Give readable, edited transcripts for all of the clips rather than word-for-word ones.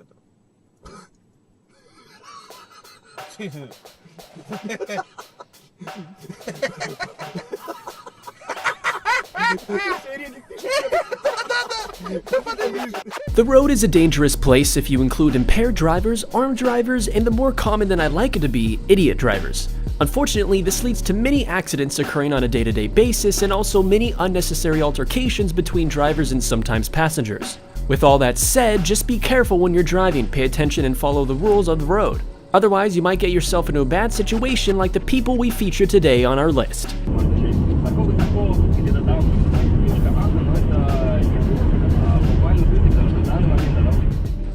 это. The road is a dangerous place if you include impaired drivers, armed drivers, and the more common than I'd like it to be, idiot drivers. Unfortunately, this leads to many accidents occurring on a day-to-day basis and also many unnecessary altercations between drivers and sometimes passengers. With all that said, just be careful when you're driving, pay attention and follow the rules of the road. Otherwise, you might get yourself into a bad situation like the people we feature today on our list.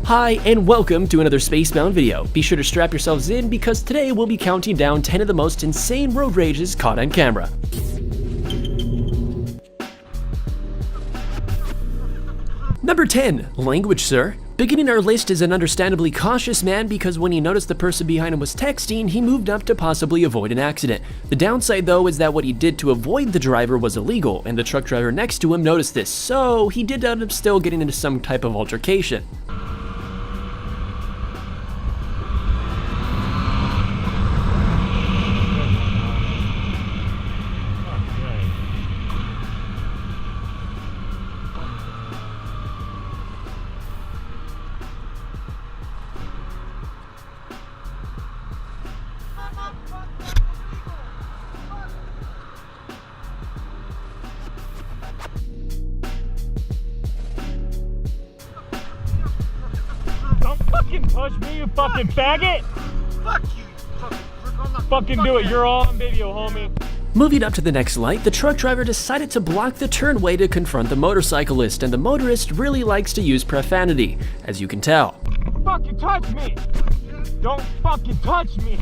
Hi, and welcome to another Spacebound video. Be sure to strap yourselves in because today we'll be counting down 10 of the most insane road rages caught on camera. Number 10. Language, sir. Beginning our list is an understandably cautious man because when he noticed the person behind him was texting, he moved up to possibly avoid an accident. The downside though is that what he did to avoid the driver was illegal, and the truck driver next to him noticed this, so he did end up still getting into some type of altercation. Don't fucking push me, you fucking faggot! Fuck you, Fucking do it, you're all on video, homie. Moving up to the next light, the truck driver decided to block the turnway to confront the motorcyclist, and the motorist really likes to use profanity, as you can tell. Fucking touch me! Don't fucking touch me!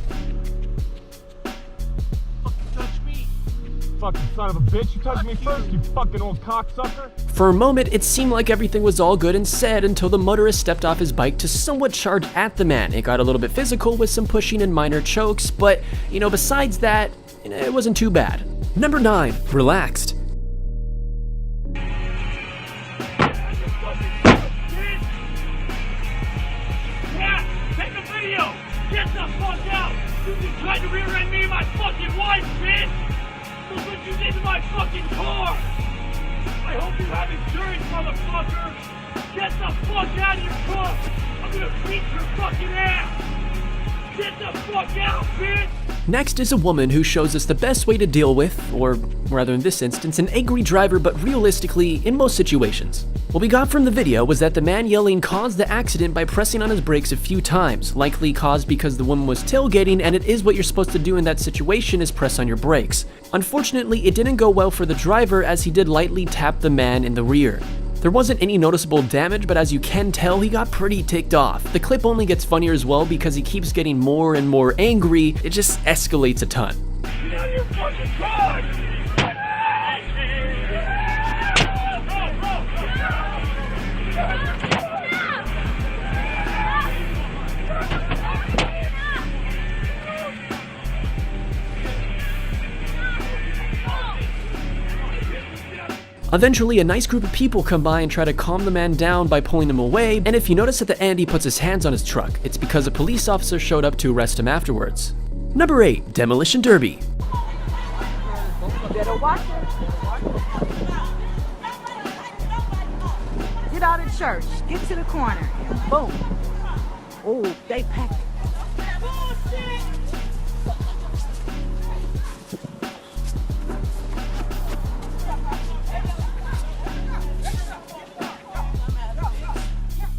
Fucking son of a bitch, you touched me first, you fucking old cocksucker. For a moment, it seemed like everything was all good and said until the motorist stepped off his bike to somewhat charge at the man. It got a little bit physical with some pushing and minor chokes, but, besides that, it wasn't too bad. Number 9. Relaxed. Yeah, take a video! Get the fuck out! You just tried to rear-end me and my fucking wife, bitch! Look what you did to my fucking car! I hope you have insurance, motherfucker! Get the fuck out of your car! I'm gonna beat your fucking ass! Get the fuck out, bitch! Next is a woman who shows us the best way to deal with, or rather in this instance, an angry driver, but realistically, in most situations. What we got from the video was that the man yelling caused the accident by pressing on his brakes a few times, likely caused because the woman was tailgating, and it is what you're supposed to do in that situation is press on your brakes. Unfortunately, it didn't go well for the driver as he did lightly tap the man in the rear. There wasn't any noticeable damage, but as you can tell, he got pretty ticked off. The clip only gets funnier as well because he keeps getting more and more angry. It just escalates a ton. Get out of your fucking car! Eventually, a nice group of people come by and try to calm the man down by pulling him away, and if you notice at the end he puts his hands on his truck, it's because a police officer showed up to arrest him afterwards. Number 8. Demolition Derby. Better watch it. Get out of church. Get to the corner. Boom. Oh, they packed it.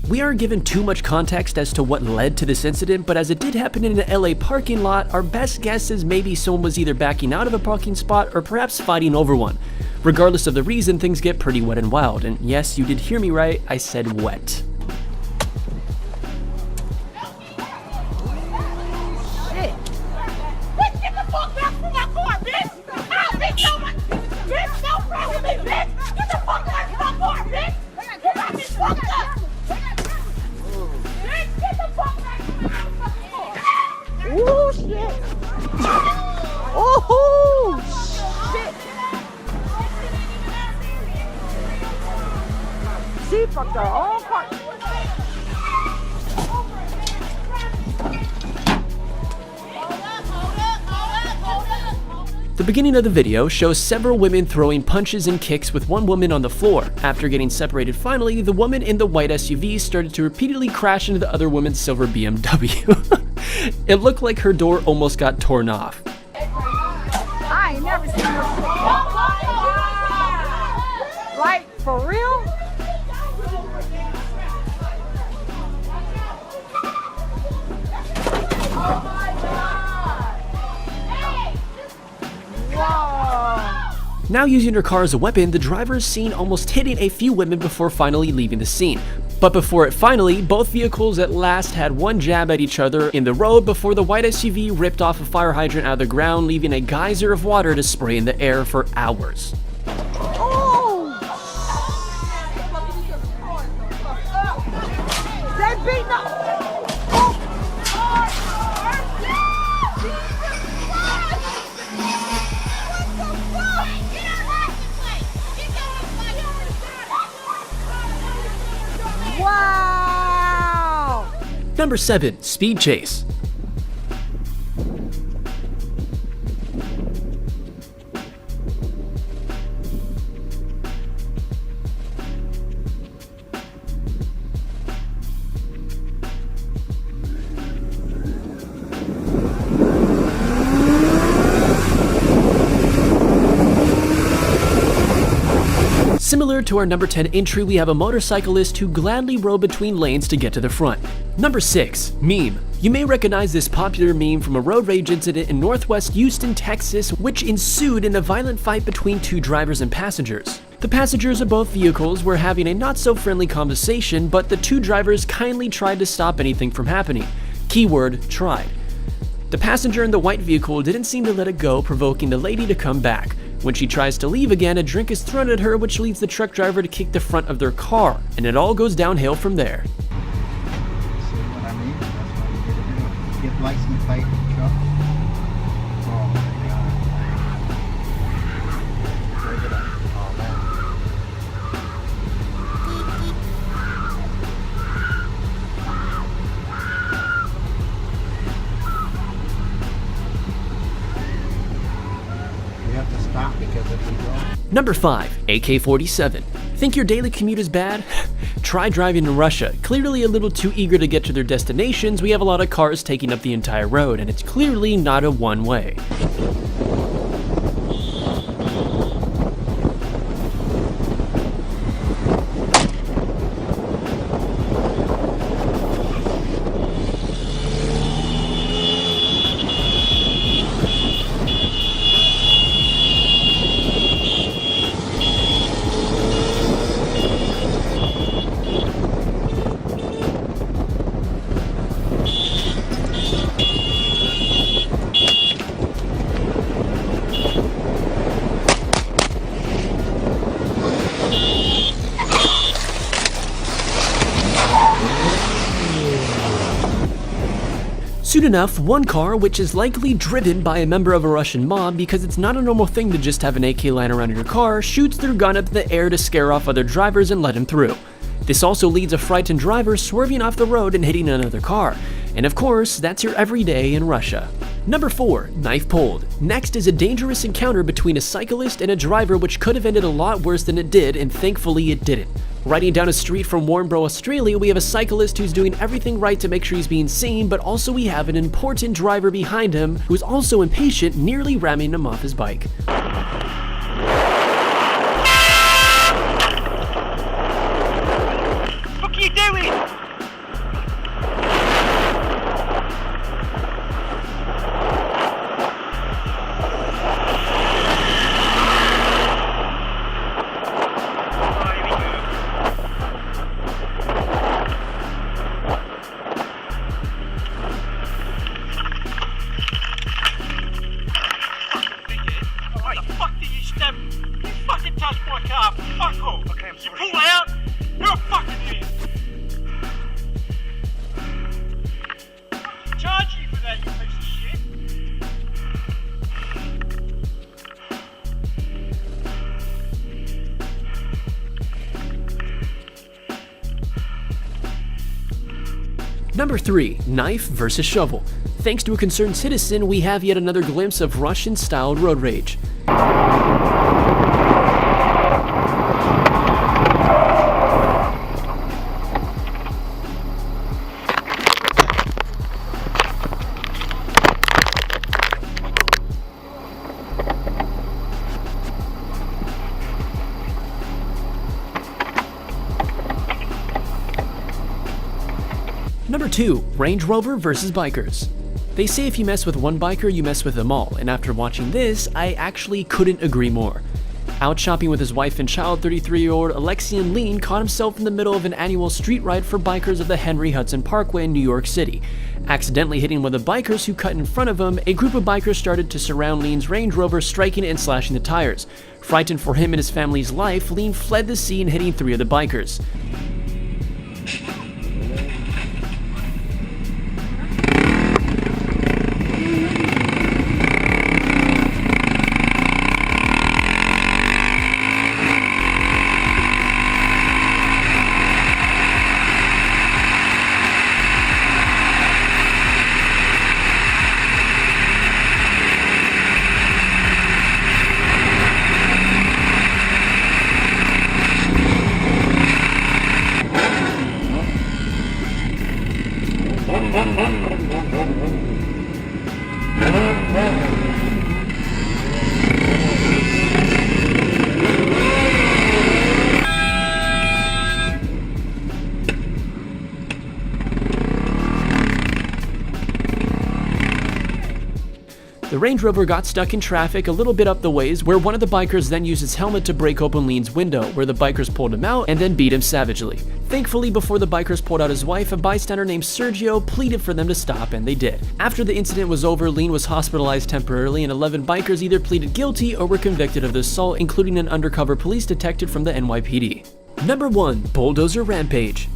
We aren't given too much context as to what led to this incident, but as it did happen in an LA parking lot, our best guess is maybe someone was either backing out of a parking spot or perhaps fighting over one. Regardless of the reason, things get pretty wet and wild, and yes, you did hear me right, I said wet. Shit. Bitch, get the fuck back from my car, bitch! I'll bitch, no one! Bitch, no problem, bitch! Get the fuck back from my car, bitch! You got me fucked up! Bitch, get the fuck back from my motherfucking car! Ooh, shit! Oh, shit! She fucked her own car. The beginning of the video shows several women throwing punches and kicks with one woman on the floor. After getting separated finally, the woman in the white SUV started to repeatedly crash into the other woman's silver BMW. It looked like her door almost got torn off. I ain't never seen this before. Like, for real? Now using her car as a weapon, the driver is seen almost hitting a few women before finally leaving the scene. But before it finally, both vehicles at last had one jab at each other in the road before the white SUV ripped off a fire hydrant out of the ground, leaving a geyser of water to spray in the air for hours. Oh! They beat up! Wow! Number 7. Speed chase. Similar to our number 10 entry, we have a motorcyclist who gladly rode between lanes to get to the front. Number 6. Meme. You may recognize this popular meme from a road rage incident in northwest Houston, Texas, which ensued in a violent fight between two drivers and passengers. The passengers of both vehicles were having a not-so-friendly conversation, but the two drivers kindly tried to stop anything from happening. Keyword, tried. The passenger in the white vehicle didn't seem to let it go, provoking the lady to come back. When she tries to leave again, a drink is thrown at her, which leads the truck driver to kick the front of their car, and it all goes downhill from there. See what I mean? That's what you gotta do. Get license plate for the truck. Oh my God. Break it up. Oh man. We have to stop because if we don't. Number 5. AK-47. Think your daily commute is bad? Try driving in Russia. Clearly a little too eager to get to their destinations, we have a lot of cars taking up the entire road, and it's clearly not a one-way. Soon enough, one car, which is likely driven by a member of a Russian mob because it's not a normal thing to just have an AK lying around in your car, shoots their gun up in the air to scare off other drivers and let him through. This also leads a frightened driver swerving off the road and hitting another car. And of course, that's your everyday in Russia. Number 4. Knife pulled. Next is a dangerous encounter between a cyclist and a driver which could have ended a lot worse than it did, and thankfully it didn't. Riding down a street from Warnbro, Australia, we have a cyclist who's doing everything right to make sure he's being seen, but also we have an important driver behind him who's also impatient, nearly ramming him off his bike. What are you doing? Okay, I'm sorry. You pull out, you're a fucking idiot. Charge you for that, you piece of shit. Number 3. Knife versus shovel. Thanks to a concerned citizen, we have yet another glimpse of Russian-styled road rage. Number 2. Range Rover versus bikers. They say if you mess with one biker, you mess with them all, and after watching this, I actually couldn't agree more. Out shopping with his wife and child, 33-year-old Alexian Lean caught himself in the middle of an annual street ride for bikers of the Henry Hudson Parkway in New York City. Accidentally hitting one of the bikers who cut in front of him, a group of bikers started to surround Lean's Range Rover, striking and slashing the tires. Frightened for him and his family's life, Lean fled the scene, hitting 3 of the bikers. The Range Rover got stuck in traffic a little bit up the ways, where one of the bikers then used his helmet to break open Lean's window, where the bikers pulled him out and then beat him savagely. Thankfully, before the bikers pulled out his wife, a bystander named Sergio pleaded for them to stop, and they did. After the incident was over, Lean was hospitalized temporarily, and 11 bikers either pleaded guilty or were convicted of the assault, including an undercover police detective from the NYPD. Number 1. Bulldozer Rampage.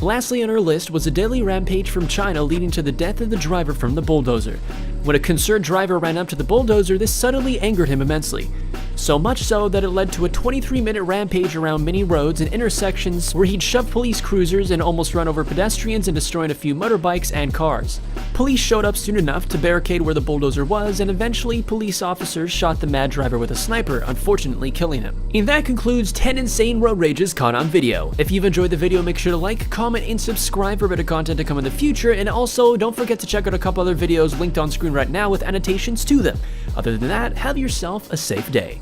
Lastly on our list was a deadly rampage from China leading to the death of the driver from the bulldozer. When a concerned driver ran up to the bulldozer, this suddenly angered him immensely. So much so that it led to a 23-minute rampage around many roads and intersections where he'd shove police cruisers and almost run over pedestrians and destroying a few motorbikes and cars. Police showed up soon enough to barricade where the bulldozer was, and eventually police officers shot the mad driver with a sniper, unfortunately killing him. And that concludes 10 insane road rages caught on video. If you've enjoyed the video, make sure to like, comment, and subscribe for better content to come in the future, and also don't forget to check out a couple other videos linked on screen right now with annotations to them. Other than that, have yourself a safe day.